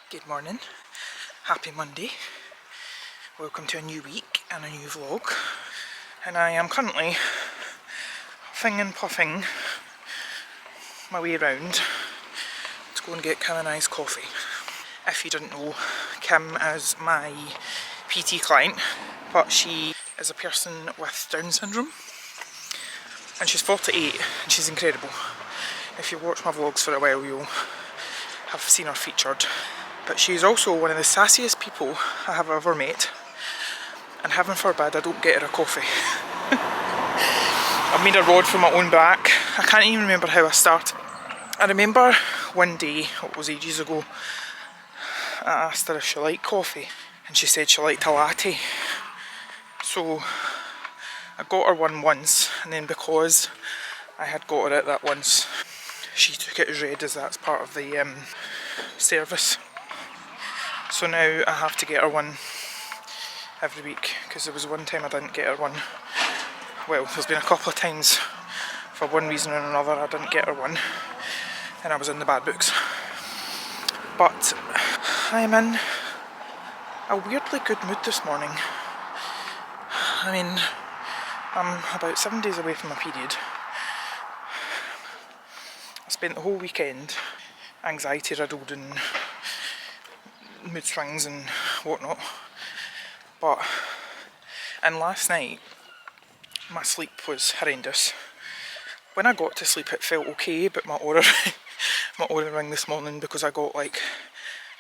Good morning, happy Monday, welcome to a new week and a new vlog. And I am currently huffing and puffing my way around to go and get Kim and I's coffee. If you didn't know, Kim is my PT client, but she is a person with Down syndrome and she's 48 and she's incredible. If you watch my vlogs for a while you'll have seen her featured. But she's also one of the sassiest people I have ever met, and heaven forbid I don't get her a coffee. I've made a rod for my own back. I can't even remember how I started. I remember one day, it was ages ago, I asked her if she liked coffee and she said she liked a latte. So I got her one once, and then because I had got her it that once, she took it as read as that's part of the service. So now I have to get her one every week, because there was one time I didn't get her one. Well, there's been a couple of times for one reason or another I didn't get her one and I was in the bad books. But I'm in a weirdly good mood this morning. I mean, I'm about 7 days away from my period. I spent the whole weekend anxiety riddled and mood swings and whatnot. And last night my sleep was horrendous. When I got to sleep it felt okay, but my aura rang this morning because I got like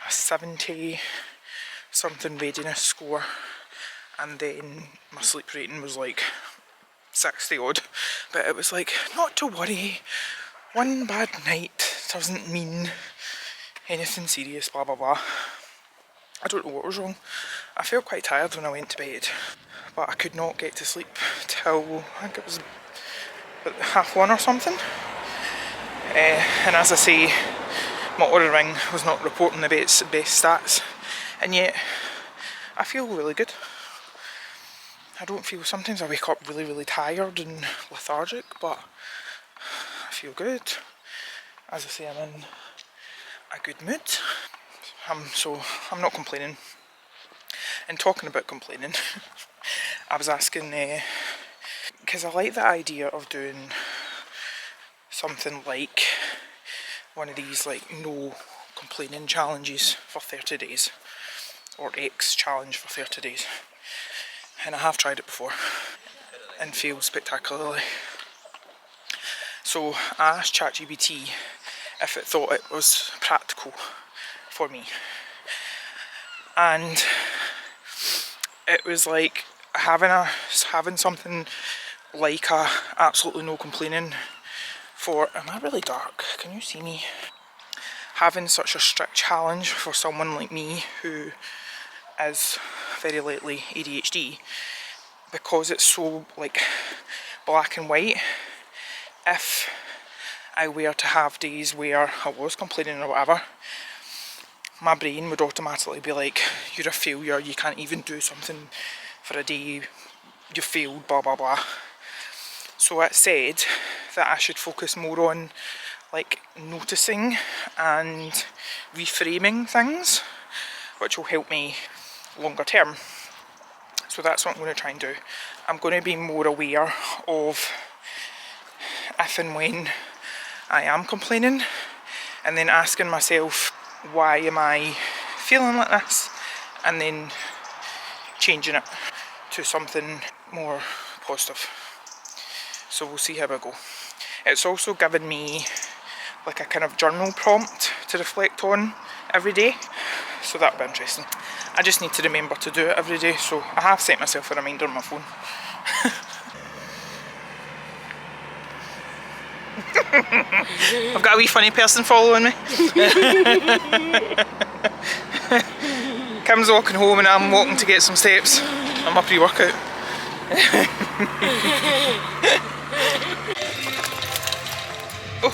a 70 something readiness score, and then my sleep rating was like 60 odd. But it was like, not to worry, one bad night doesn't mean anything serious, blah blah blah. I don't know what was wrong. I felt quite tired when I went to bed, but I could not get to sleep till I think it was about 1:30 or something. And as I say, my Aura Ring was not reporting the best stats, and yet I feel really good. I don't feel, sometimes I wake up really tired and lethargic, but I feel good. As I say, I'm in a good mood. So I'm not complaining. And talking about complaining, I was asking, because I like the idea of doing something like one of these like no complaining challenges for 30 days, or X challenge for 30 days. And I have tried it before and failed spectacularly. So I asked ChatGPT if it thought it was practical for me, and it was like having something like a absolutely no complaining for, am I really dark? Can you see me? Having such a strict challenge for someone like me who is very lately ADHD, because it's so like black and white. If I were to have days where I was complaining or whatever, my brain would automatically be like, you're a failure, you can't even do something for a day, you failed, blah blah blah. So it said that I should focus more on like noticing and reframing things, which will help me longer term. So that's what I'm going to try and do. I'm going to be more aware of if and when I am complaining, and then asking myself, why am I feeling like this, and then changing it to something more positive. So we'll see how I go. It's also given me like a kind of journal prompt to reflect on every day, so that'll be interesting. I just need to remember to do it every day, so I have set myself a reminder on my phone. I've got a wee funny person following me. Kim's walking home and I'm walking to get some steps. I'm my pre-workout. Oh.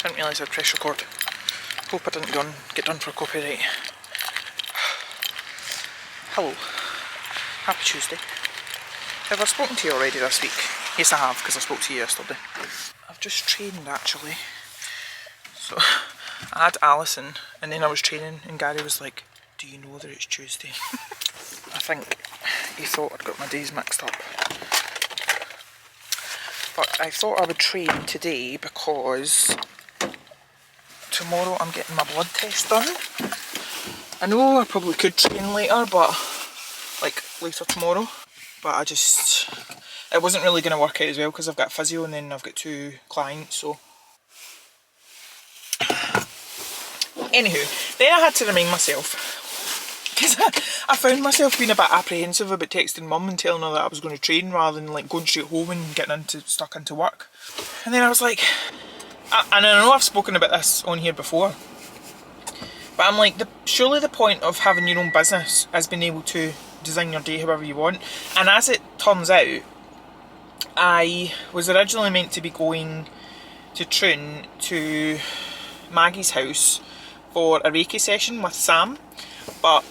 Didn't realise I'd press record. Hope I didn't get done for copyright. Hello. Happy Tuesday. Have I spoken to you already this week? Yes I have, because I spoke to you yesterday. I've just trained actually So I had Alison, and then I was training, and Gary was like, do you know that it's Tuesday? I think he thought I'd got my days mixed up. But I thought I would train today because tomorrow I'm getting my blood test done. I know I probably could train later, but like later tomorrow. But it wasn't really going to work out as well because I've got physio and then I've got 2 clients, so. Anywho, then I had to remind myself, because I found myself being a bit apprehensive about texting mum and telling her that I was going to train rather than like going straight home and getting stuck into work. And then I was like, and I know I've spoken about this on here before, but I'm like, surely the point of having your own business is being able to design your day however you want. And as it turns out, I was originally meant to be going to Troon to Maggie's house for a Reiki session with Sam, but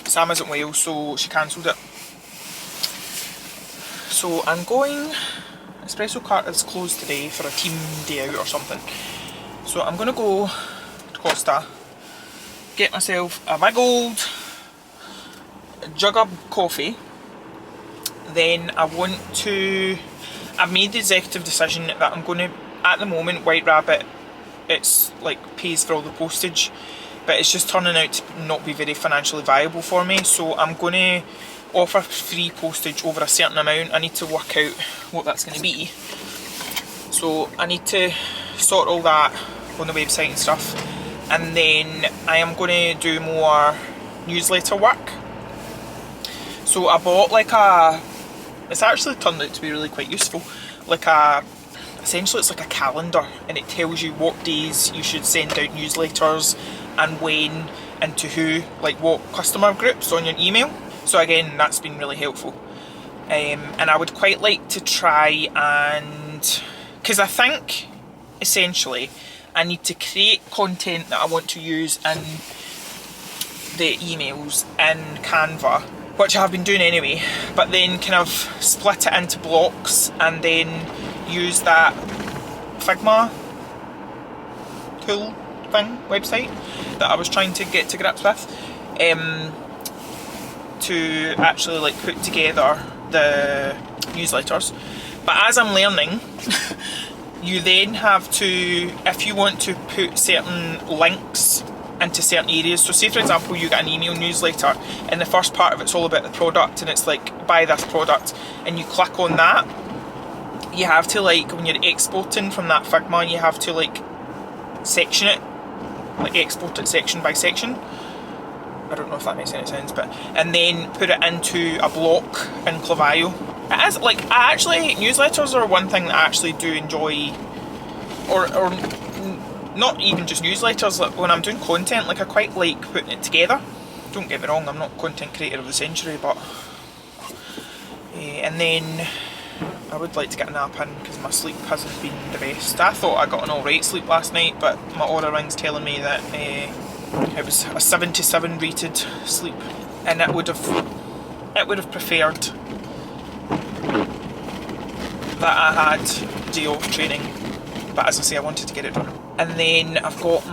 Sam isn't well, so she cancelled it. So I'm going, Espresso Cart is closed today for a team day out or something. So I'm going to go to Costa, get myself a big old jug of coffee. Then I've made the executive decision that I'm going to, at the moment, White Rabbit, it's like pays for all the postage, but it's just turning out to not be very financially viable for me, so I'm going to offer free postage over a certain amount. I need to work out what that's going to be, so I need to sort all that on the website and stuff, and then I am going to do more newsletter work. So I bought it's actually turned out to be really quite useful, essentially it's like a calendar, and it tells you what days you should send out newsletters and when and to who, like what customer groups on your email. So again, that's been really helpful. And I would quite like to try and, because I think essentially I need to create content that I want to use in the emails in Canva, which I have been doing anyway, but then kind of split it into blocks and then use that Figma tool thing, website, that I was trying to get to grips with, to actually like put together the newsletters. But as I'm learning, you then have to, if you want to put certain links into certain areas, so say for example you get an email newsletter and the first part of it's all about the product and it's like buy this product, and you click on that, you have to, like, when you're exporting from that Figma, you have to like section it, like export it section by section. I don't know if that makes any sense, but, and then put it into a block in Clavio. It is, like, newsletters are one thing that I actually do enjoy, or not even just newsletters, like when I'm doing content, like I quite like putting it together. Don't get me wrong, I'm not content creator of the century, but and then I would like to get a nap in because my sleep hasn't been the best. I thought I got an alright sleep last night, but my Aura ring's telling me that it was a 77 rated sleep, and it would have preferred that I had day off training, but as I say, I wanted to get it done. And then I've got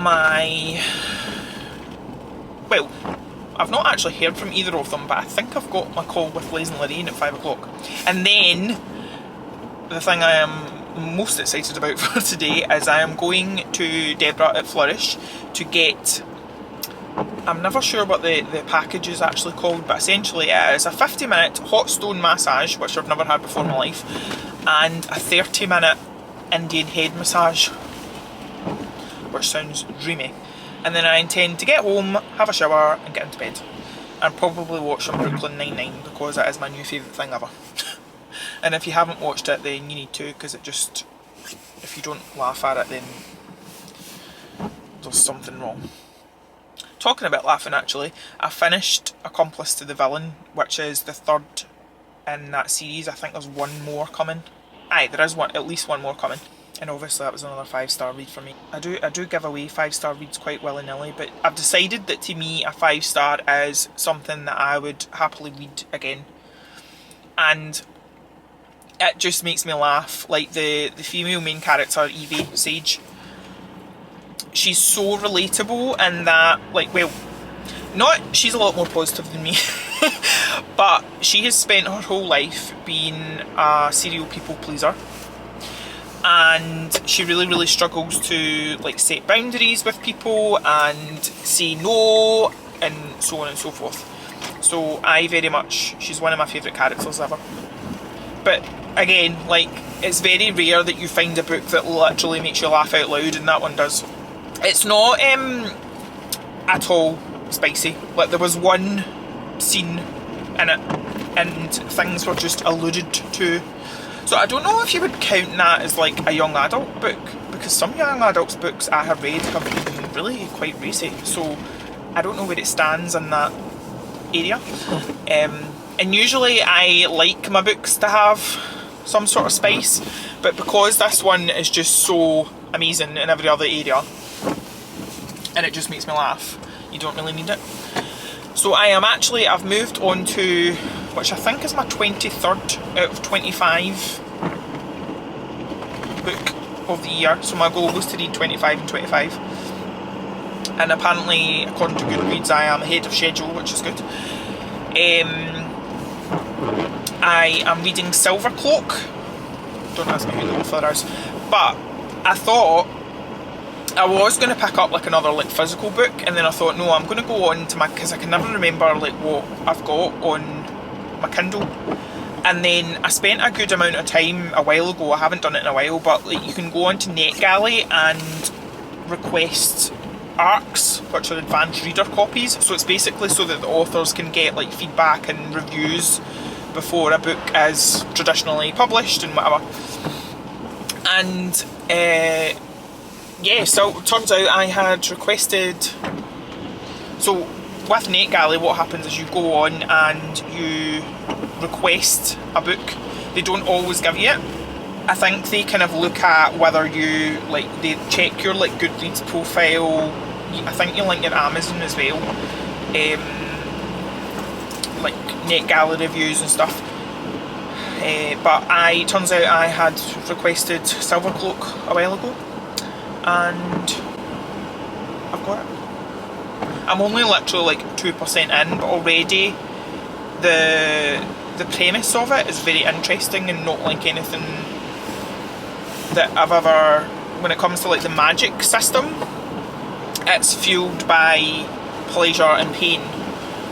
well, I've not actually heard from either of them, but I think I've got my call with Liz and Lorraine at 5 o'clock. And then the thing I am most excited about for today is I am going to Deborah at Flourish to get, I'm never sure what the package is actually called, but essentially it is a 50-minute hot stone massage, which I've never had before in my life, and a 30-minute Indian head massage, which sounds dreamy. And then I intend to get home, have a shower and get into bed, and probably watch some Brooklyn Nine-Nine because it is my new favourite thing ever. And if you haven't watched it, then you need to, because it just, if you don't laugh at it, then there's something wrong. Talking about laughing, actually, I finished Accomplice to the Villain, which is the third in that series. I think there's one more coming. Aye, there is at least one more coming. And obviously that was another 5-star read for me. I do give away 5-star reads quite willy-nilly, but I've decided that to me a 5-star is something that I would happily read again. And it just makes me laugh. Like the female main character, Evie Sage, she's so relatable in that, like, well, she's a lot more positive than me, but she has spent her whole life being a serial people pleaser, and she really struggles to like set boundaries with people and say no and so on and so forth. So she's one of my favourite characters ever. But again, like, it's very rare that you find a book that literally makes you laugh out loud, and that one does. It's not at all spicy. Like, there was one scene in it and things were just alluded to. So I don't know if you would count that as like a young adult book, because some young adults books I have read have been really quite racy. So I don't know where it stands in that area. And usually I like my books to have some sort of spice, but because this one is just so amazing in every other area and it just makes me laugh, you don't really need it. So I've moved on to, which I think is my 23rd out of 25 book of the year. So my goal was to read 25 and 25. And apparently, according to Goodreads, I am ahead of schedule, which is good. I am reading Silver Cloak. Don't ask me who the author is. But I thought I was going to pick up like another like physical book, and then I thought, no, I'm going to go on to because I can never remember like what I've got on my Kindle. And then I spent a good amount of time a while ago, I haven't done it in a while, but like, you can go onto NetGalley and request ARCs, which are advanced reader copies. So it's basically so that the authors can get like feedback and reviews before a book is traditionally published and whatever. And yeah, so it turns out I had requested, so with NetGalley what happens is you go on and you request a book. They don't always give you it. I think they kind of look at whether you, like, they check your like Goodreads profile. I think you link your Amazon as well, like NetGalley reviews and stuff. But turns out I had requested Silver Cloak a while ago, and I've got it. I'm only literally like 2% in, but already the premise of it is very interesting and not like anything that I've ever, when it comes to like the magic system, it's fueled by pleasure and pain.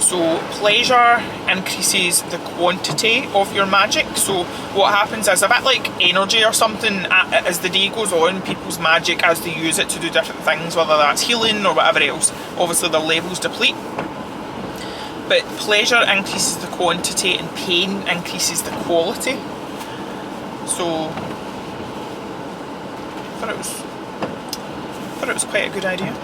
So pleasure increases the quantity of your magic. So what happens is a bit like energy or something, as the day goes on, people's magic, as they use it to do different things, whether that's healing or whatever else, obviously their levels deplete. But pleasure increases the quantity and pain increases the quality. So I thought it was quite a good idea.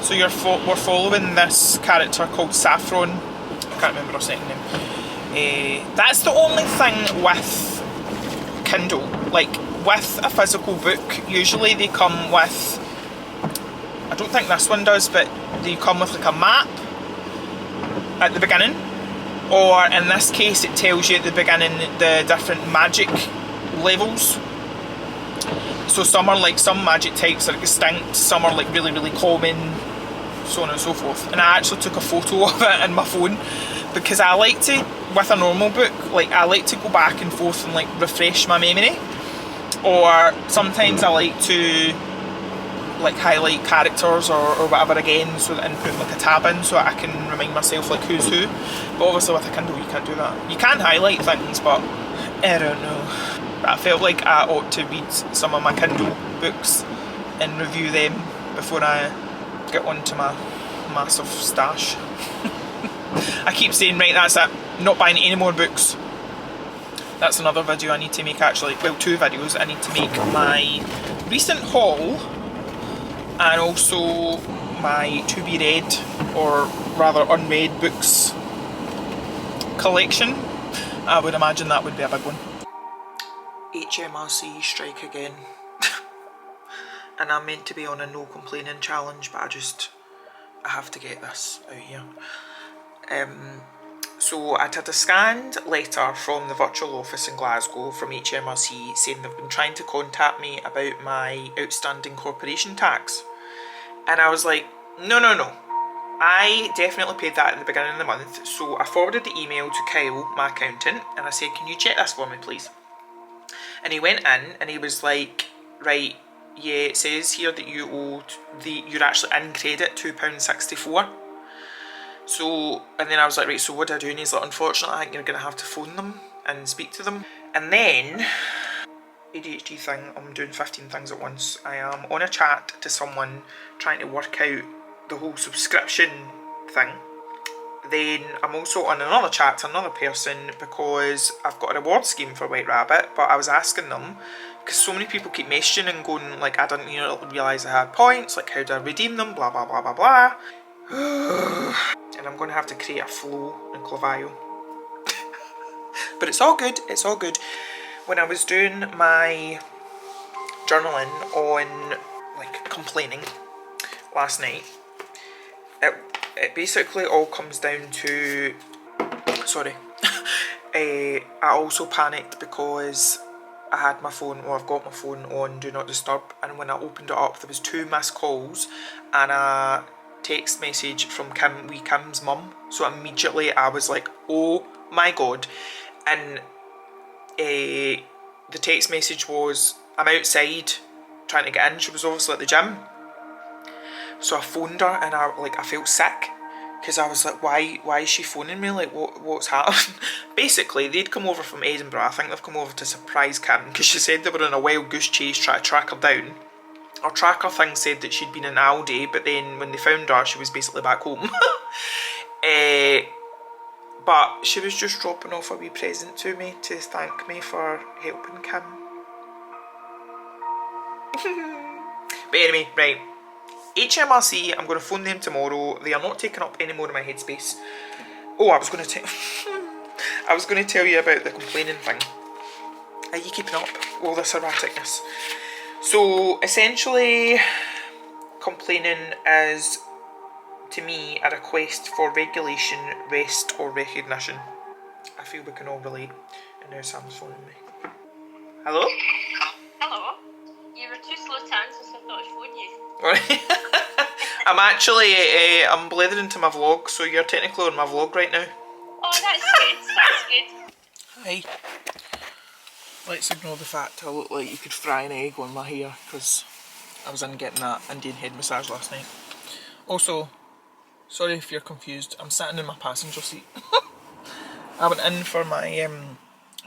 So we're following this character called Saffron. I can't remember her second name. That's the only thing with Kindle. Like, with a physical book, usually they come with, I don't think this one does, but they come with like a map at the beginning. Or in this case, it tells you at the beginning the different magic levels. So some are like, some magic types are extinct, some are like really common, so on and so forth. And I actually took a photo of it in my phone, because I like to, with a normal book, like I like to go back and forth and like refresh my memory. Or sometimes I like to like highlight characters or whatever again, so that, and put like a tab in so that I can remind myself like who's who. But obviously with a Kindle you can't do that. You can highlight things, but I don't know. I felt like I ought to read some of my Kindle books and review them before I get onto my massive stash. I keep saying, right, that's it, not buying any more books. That's another video I need to make, actually. Well, 2 videos. I need to make my recent haul and also my to be read, or rather unread books collection. I would imagine that would be a big one. HMRC strike again. And I'm meant to be on a no complaining challenge, but I have to get this out here. So I'd had a scanned letter from the virtual office in Glasgow from HMRC saying they've been trying to contact me about my outstanding corporation tax. And I was like, no, no, no. I definitely paid that at the beginning of the month. So I forwarded the email to Kyle, my accountant, and I said, can you check this for me, please? And he went in and he was like, right, yeah, it says here that you owed you're actually in credit £2.64. So, and then I was like, right, so what do I do? And he's like, unfortunately, I think you're going to have to phone them and speak to them. And then, ADHD thing, I'm doing 15 things at once. I am on a chat to someone trying to work out the whole subscription thing. Then I'm also on another chat to another person because I've got a reward scheme for White Rabbit, but I was asking them, because so many people keep messaging and going like, I didn't realise I had points, like how do I redeem them, blah blah blah blah blah. And I'm going to have to create a flow in Clavio. But it's all good, it's all good. When I was doing my journaling on like complaining last night, it basically all comes down to, sorry, I also panicked because I had my phone, or I've got my phone on Do Not Disturb, and when I opened it up there was 2 missed calls and a text message from Kim's mum. So immediately I was like, oh my god. And the text message was, I'm outside trying to get in. She was obviously at the gym. So I phoned her and I felt sick because I was like, why is she phoning me? Like, what's happening? Basically, they'd come over from Edinburgh. I think they've come over to surprise Kim because she said they were on a wild goose chase trying to track her down. Our tracker thing said that she'd been in Aldi, but then when they found her, she was basically back home. But she was just dropping off a wee present to me to thank me for helping Kim. But anyway, right. HMRC, I'm going to phone them tomorrow. They are not taking up any more of my headspace. Oh, I was going to tell you about the complaining thing. Are you keeping up with all this erraticness? So essentially, complaining is, to me, a request for regulation, rest or recognition. I feel we can all relate. And now Sam's phoning me. Hello? Hello. You were too slow to answer, so I thought I'd phone you. I'm actually, I'm blethering to my vlog, so you're technically on my vlog right now. Oh, that's good, that's good. Hi. Let's ignore the fact I look like you could fry an egg on my hair, because I was in getting that Indian head massage last night. Also, sorry if you're confused, I'm sitting in my passenger seat. I went in for my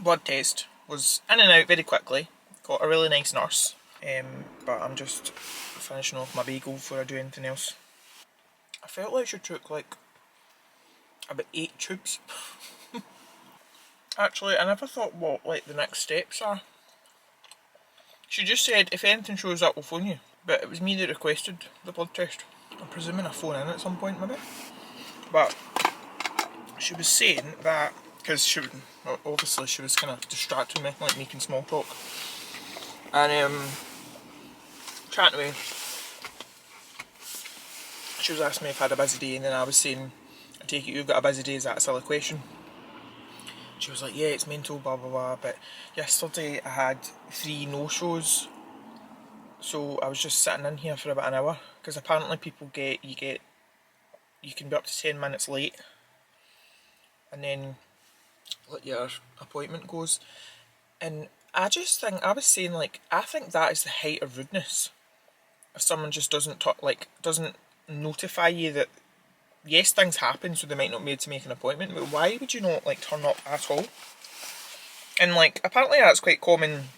blood test, was in and out very quickly, got a really nice nurse, but I'm just finishing off my bagel before I do anything else. I felt like she took like about 8 tubes. Actually, I never thought what like the next steps are. She just said if anything shows up we'll phone you, but it was me that requested the blood test. I'm presuming I phone in at some point maybe. But she was saying that, because obviously she was kind of distracting me, like making small talk. And chatting away, she was asking me if I had a busy day, and then I was saying, I take it you've got a busy day, is that a silly question? She was like, yeah, it's mental, blah blah blah, but yesterday I had 3 no-shows, so I was just sitting in here for about an hour, because apparently people you can be up to 10 minutes late, and then like your appointment goes, and I just think, I was saying like, I think that is the height of rudeness. If someone just doesn't notify you that, yes, things happen, so they might not be able to make an appointment, but why would you not like turn up at all? And like, apparently that's quite common,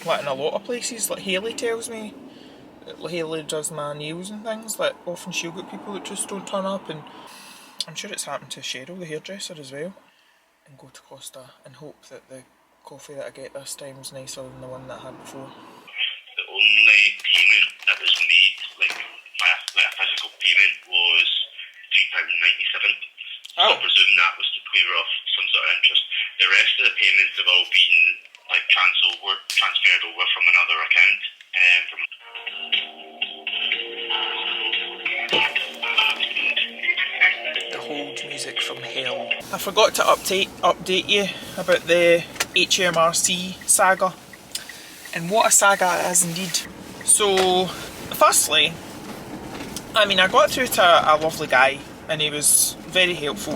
like in a lot of places. Like Hayley tells me, Hayley does my nails and things, like often she'll get people that just don't turn up, and I'm sure it's happened to Cheryl, the hairdresser, as well. And go to Costa and hope that the coffee that I get this time is nicer than the one that I had before. The only payment that was made, like a physical payment, was £3.97. So I presume that was to clear off some sort of interest. The rest of the payments have all been like transferred over from another account. The hold music from hell. I forgot to update you about the HMRC saga, and what a saga it is indeed. So, firstly, I mean, I got through to a lovely guy and he was very helpful,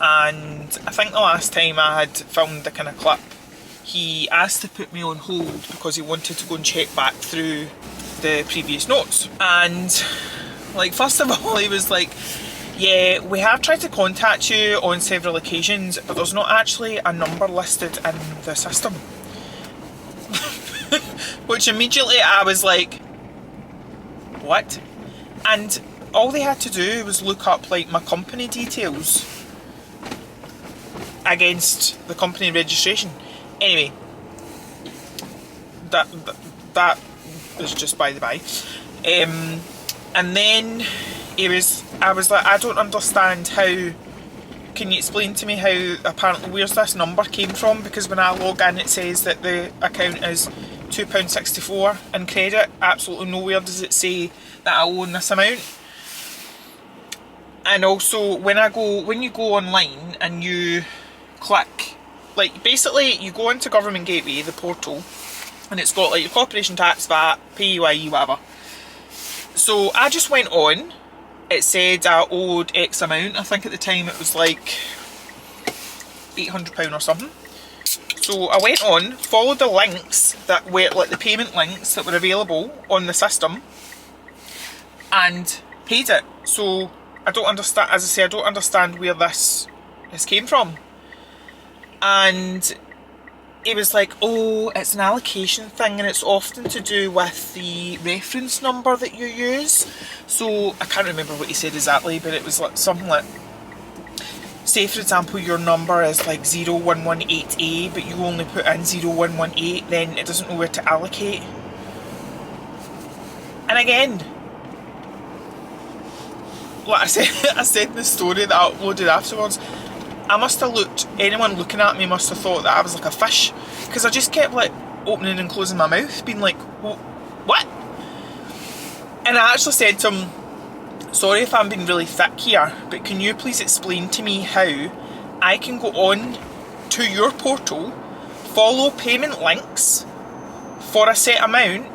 and I think the last time I had filmed the kind of clip, he asked to put me on hold because he wanted to go and check back through the previous notes. And like, first of all, he was like, yeah, we have tried to contact you on several occasions, but there's not actually a number listed in the system. Which immediately I was like, what? And all they had to do was look up like my company details against the company registration. Anyway, that is just by the by. And then I was like, I don't understand how. Can you explain to me how apparently where's this number came from? Because when I log in, it says that the account is £2.64 in credit. Absolutely nowhere does it say that I own this amount. And also, when you go online and you click, like, basically you go into Government Gateway, the portal, and it's got like your corporation tax, VAT, PAYE, whatever. So I just went on. It said I owed X amount. I think at the time it was like £800 or something. So I went on, followed the links that were like the payment links that were available on the system, and paid it. So I don't understand, as I say, I don't understand where this came from. And it was like, oh, it's an allocation thing and it's often to do with the reference number that you use. So I can't remember what he said exactly, but it was like something like, say for example your number is like 0118A, but you only put in 0118, then it doesn't know where to allocate. And again, like I said in the story that I uploaded afterwards, I must have looked, anyone looking at me must have thought that I was like a fish, because I just kept like opening and closing my mouth, being like, what? And I actually said to him, sorry if I'm being really thick here, but can you please explain to me how I can go on to your portal, follow payment links for a set amount,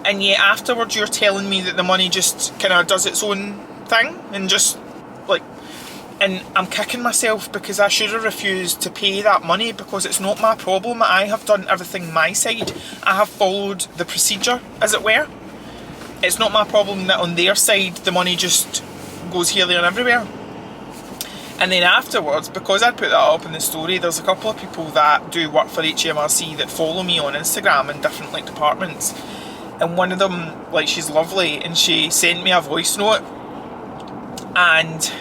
and yet afterwards you're telling me that the money just kind of does its own thing and just like, and I'm kicking myself because I should have refused to pay that money, because it's not my problem. I have done everything my side. I have followed the procedure, as it were. It's not my problem that on their side the money just goes here, there and everywhere. And then afterwards, because I put that up in the story, there's a couple of people that do work for HMRC that follow me on Instagram in different like departments. And one of them, like, she's lovely, and she sent me a voice note, and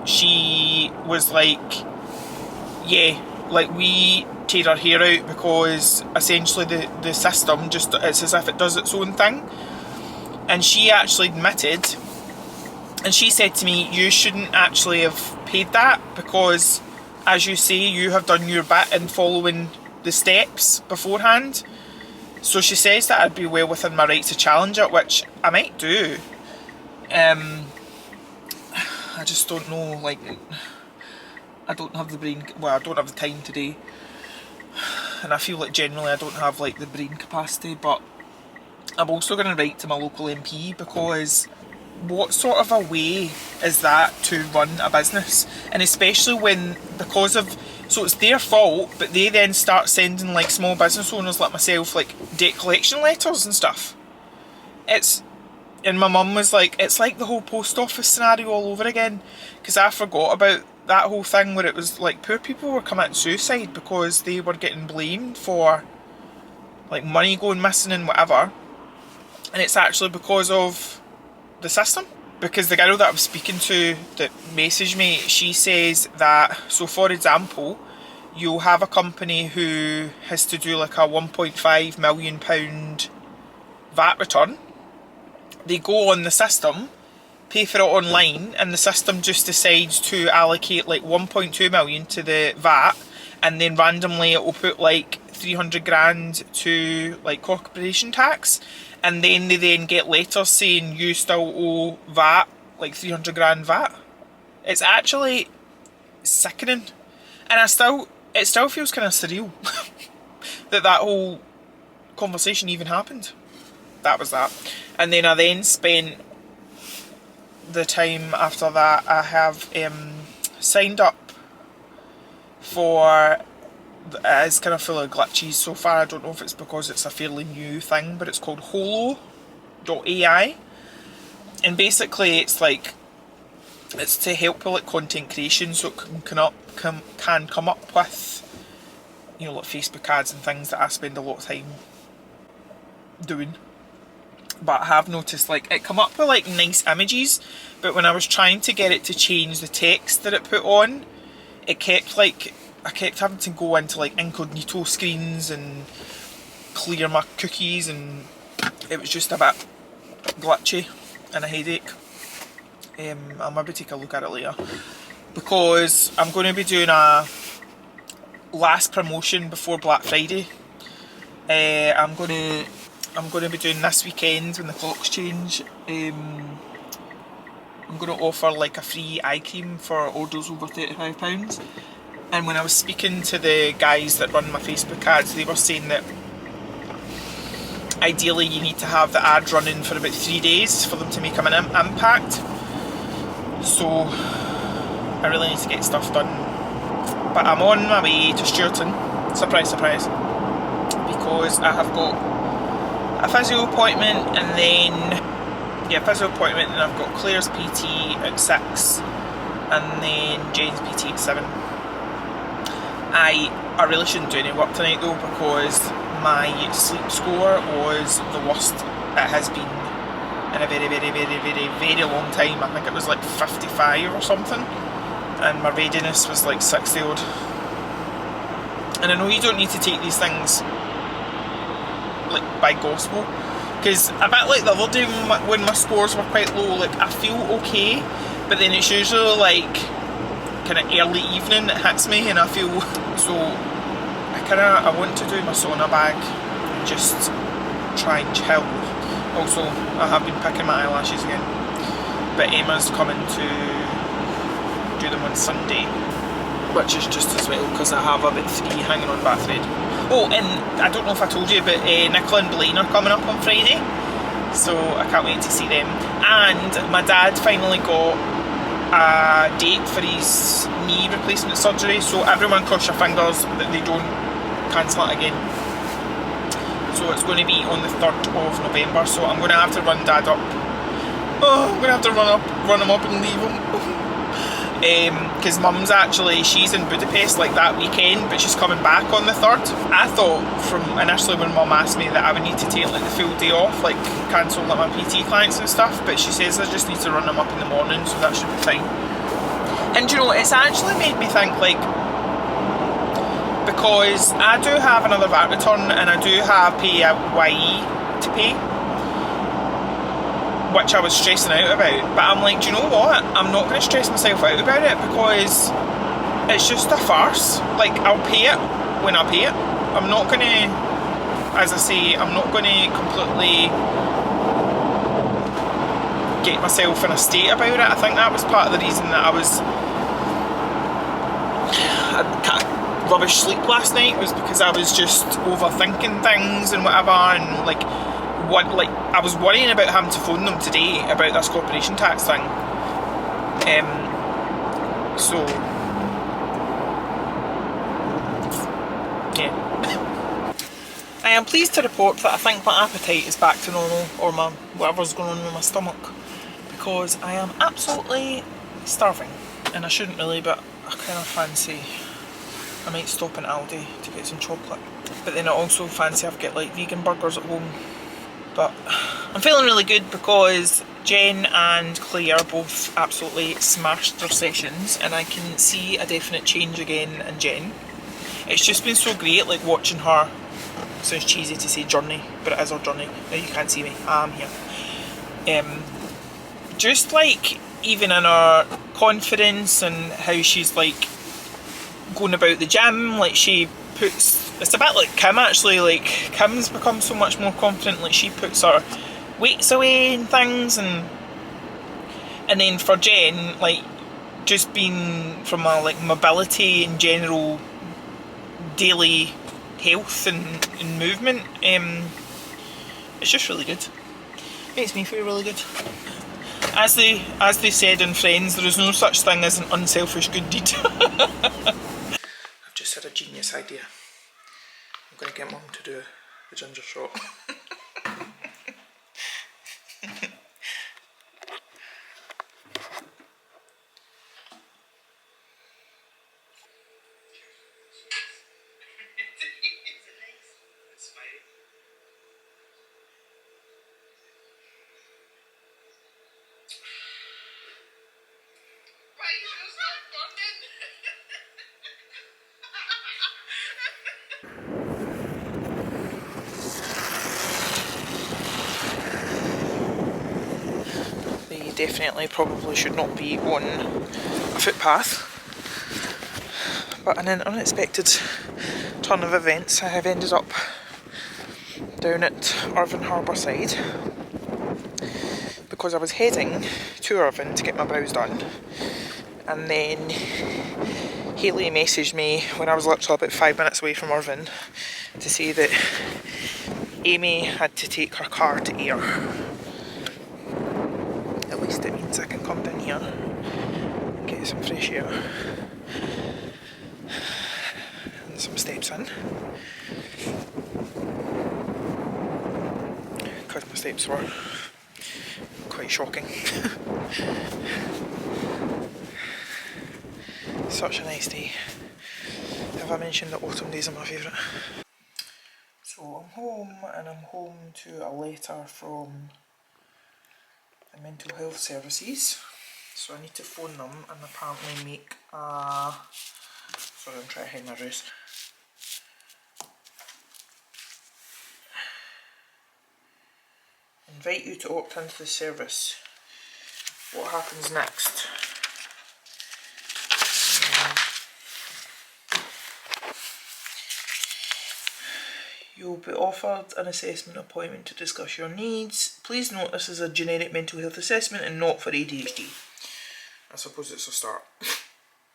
she was like, yeah, like, we tear our hair out because essentially the system just, it's as if it does its own thing. And she actually admitted, and she said to me, you shouldn't actually have paid that, because as you say, you have done your bit in following the steps beforehand. So she says that I'd be well within my right to challenge it, which I might do. I just don't know, like, I don't have the brain, well, I don't have the time today, and I feel like generally I don't have like the brain capacity. But I'm also going to write to my local MP, because what sort of a way is that to run a business? And especially when, because of, so it's their fault, but they then start sending like small business owners like myself like debt collection letters and stuff. And my mum was like, it's like the whole post office scenario all over again, because I forgot about that whole thing where it was like poor people were committing suicide because they were getting blamed for like money going missing and whatever, and it's actually because of the system. Because the girl that I was speaking to that messaged me, she says that, so for example, you'll have a company who has to do like a £1.5 million VAT return. They go on the system, pay for it online, and the system just decides to allocate like 1.2 million to the VAT, and then randomly it will put like 300 grand to like corporation tax, and then they then get letters saying you still owe VAT, like 300 grand VAT. It's actually sickening, and it still feels kind of surreal that whole conversation even happened. That was that. And then I then spent the time after that, I have signed up for, it's kind of full of glitches so far. I don't know if it's because it's a fairly new thing, but it's called holo.ai, and basically it's like, it's to help with like content creation, so it can come up with, you know, like Facebook ads and things that I spend a lot of time doing. But I have noticed like it come up with like nice images, but when I was trying to get it to change the text that it put on, it kept like, I kept having to go into like incognito screens and clear my cookies, and it was just a bit glitchy and a headache. I'll maybe take a look at it later, because I'm going to be doing a last promotion before Black Friday. I'm going to be doing this weekend when the clocks change. I'm going to offer like a free eye cream for orders over £35. And when I was speaking to the guys that run my Facebook ads, they were saying that ideally you need to have the ad running for about 3 days for them to make an impact. So I really need to get stuff done. But I'm on my way to Stewarton, surprise surprise, because I have got a physio appointment, and then physio appointment, and I've got Claire's PT at 6 and then Jane's PT at 7. I really shouldn't do any work tonight though, because my sleep score was the worst it has been in a very long time. I think it was like 55 or something, and my readiness was like 60 odd. And I know you don't need to take these things like by gospel, because a bit like the other day when my scores were quite low, like I feel okay, but then it's usually like kind of early evening it hits me and I feel, so I want to do my sauna bag and just try and chill. Also, I have been picking my eyelashes again, but Emma's coming to do them on Sunday, which is just as well because I have about 3 hanging on back thread. Oh, and I don't know if I told you, but Nicola and Blane are coming up on Friday, so I can't wait to see them. And my dad finally got a date for his knee replacement surgery, so everyone cross your fingers that they don't cancel it again. So it's going to be on the 3rd of November, so I'm going to have to run Dad up. Oh, I'm going to have to run him up and leave him. Because Mum's actually, she's in Budapest like that weekend, but she's coming back on the 3rd. I thought from initially when Mum asked me that I would need to take like the full day off, like cancel like my PT clients and stuff, but she says I just need to run them up in the morning, so that should be fine. And you know, it's actually made me think, like, because I do have another VAT return and I do have PAYE to pay, which I was stressing out about, but I'm like, do you know what, I'm not going to stress myself out about it, because it's just a farce. Like, I'll pay it when I pay it. I'm not going to, as I say, I'm not going to completely get myself in a state about it. I think that was part of the reason that I had rubbish sleep last night, was because I was just overthinking things and whatever, and like I was worrying about having to phone them today about this corporation tax thing. So yeah. I am pleased to report that I think my appetite is back to normal, or my whatever's going on with my stomach, because I am absolutely starving, and I shouldn't really, but I kind of fancy, I might stop in Aldi to get some chocolate, but then I also fancy I've got like vegan burgers at home. But I'm feeling really good because Jen and Claire both absolutely smashed their sessions, and I can see a definite change again in Jen. It's just been so great, like watching her, sounds cheesy to say journey, but it is her journey. Now you can't see me, I'm here. Just like even in her confidence and how she's like going about the gym, like she puts, it's a bit like Kim actually, like Kim's become so much more confident, like she puts her weights away and things, and then for Jen, like just being from a like mobility and general daily health and movement, it's just really good. Makes me feel really good. As they said in Friends, there is no such thing as an unselfish good deed. I've just had a genius idea. I'm going to get Mum to do the ginger shot. They definitely probably should not be on a footpath, but in an unexpected turn of events I have ended up down at Irvine Harbour side because I was heading to Irvine to get my brows done, and then Hayley messaged me when I was literally about 5 minutes away from Irvine to say that Amy had to take her car to air. At least it means I can come down here and get some fresh air and some steps in, because my steps were quite shocking. Such a nice day. Have I mentioned that autumn days are my favourite? So I'm home, and I'm home to a letter from the mental health services. So I need to phone them and apparently make a... Sorry, I'm trying to hide my dress. Invite you to opt into the service. What happens next? You'll be offered an assessment appointment to discuss your needs. Please note this is a generic mental health assessment and not for ADHD. I suppose it's a start.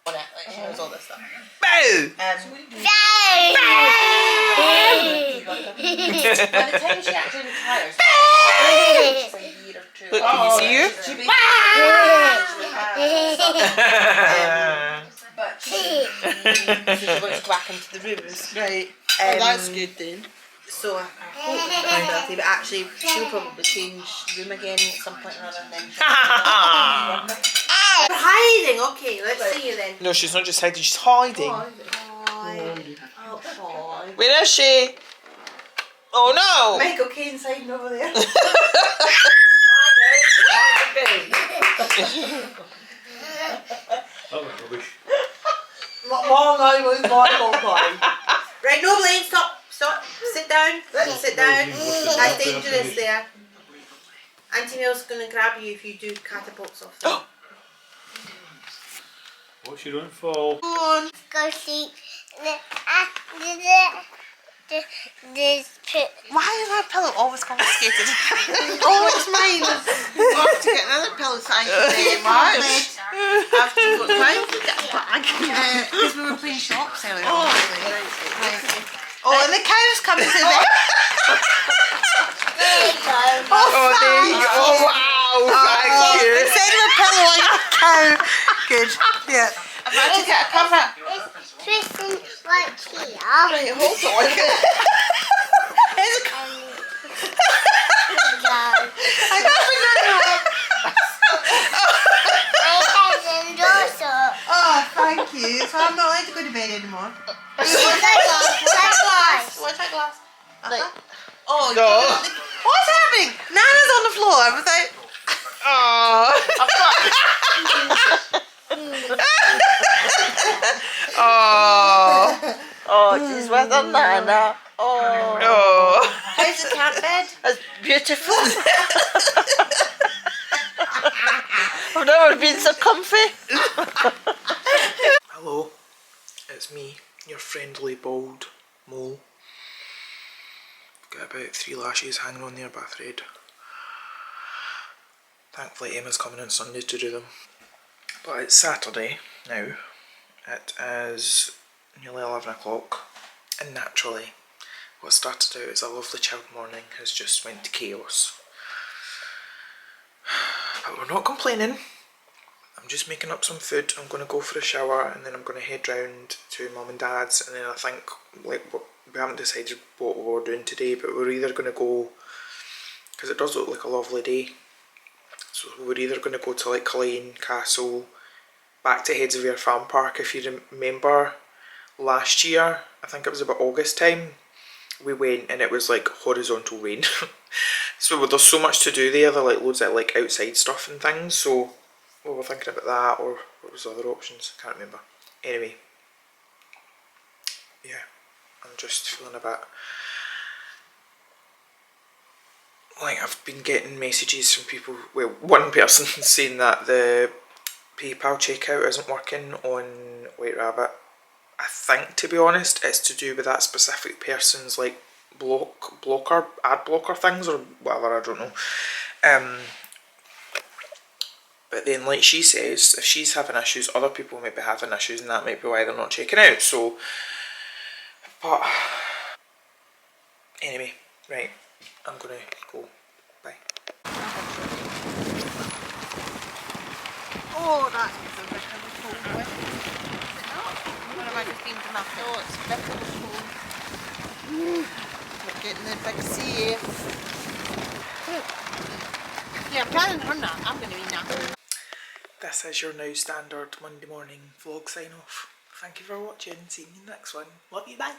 On it, like she knows all this stuff. Bow! By the time she actually retires, she's a year or two. Look, can you see you? She'll be but she's going to go back into the rooms. Right. Oh, that's good then. So I hope it's a possibility, but actually she'll probably change room again at some point or other. Then we're hiding. Okay, let's see you then. No, she's not just hiding, she's hiding. Oh, boy. Where is she? Oh no! Mike, okay, inside and over there. Long I was my whole time. Right, no, Blane, stop. Sit down. Sit down. That's dangerous there. Auntie Mel's going to grab you if you do catapults off them. What's she doing for? Go on. Go see. Why is our pillow always confiscated? Oh, it's mine. We'll have to get another pillow so I can lay my bed. After we've got time to get a bag. Because we were playing shops earlier. Oh, and the cow's coming to the bed. Oh, there you go. Oh, wow, thank you. Instead of a pillow, I got a cow. Good. Yeah. I've had to get a cover. It's twisting right here. Right, hold on. Here's a cover. I never know. Oh, thank you. So I'm not allowed to go to bed anymore. What's that glass? What's that glass? Oh, No. What's happening? Nana's on the floor without... Oh. Oh, she's with her Nana. Oh. Oh. How's the cat bed? It's beautiful. I've never been so comfy. Hello, it's me, your friendly bald mole. Got about 3 lashes hanging on there by a thread. Thankfully Emma's coming on Sunday to do them. But it's Saturday now. It is nearly 11 o'clock, and naturally what started out as a lovely chilled morning has just went to chaos. But we're not complaining. I'm just making up some food. I'm going to go for a shower and then I'm going to head round to mum and dad's, and then I think, like, we haven't decided what we're doing today, but we're either going to go, because it does look like a lovely day, so we're either going to go to like Blane Castle, back to Headsvere Farm Park. If you remember last year, I think it was about August time, we went and it was like horizontal rain. So there's so much to do there, like loads of like outside stuff and things, so we were thinking about that, or what was the other options, I can't remember. Anyway, yeah, I'm just feeling a bit like, I've been getting messages from people, well, one person saying that the PayPal checkout isn't working on White Rabbit. I think, to be honest, it's to do with that specific person's like ad blocker things or whatever, I don't know. But then, like she says, if she's having issues, other people might be having issues, and that might be why they're not checking out. So, but anyway, right, I'm gonna go. Bye. Oh, that's a bit of a cold one. Is it not? Or am I just being dramatic? Oh, it's a bit of a cold. We're getting the big sea. Yeah, I'm planning on that. I'm going to be napping. This is your now standard Monday morning vlog sign off. Thank you for watching. See you in the next one. Love you, bye.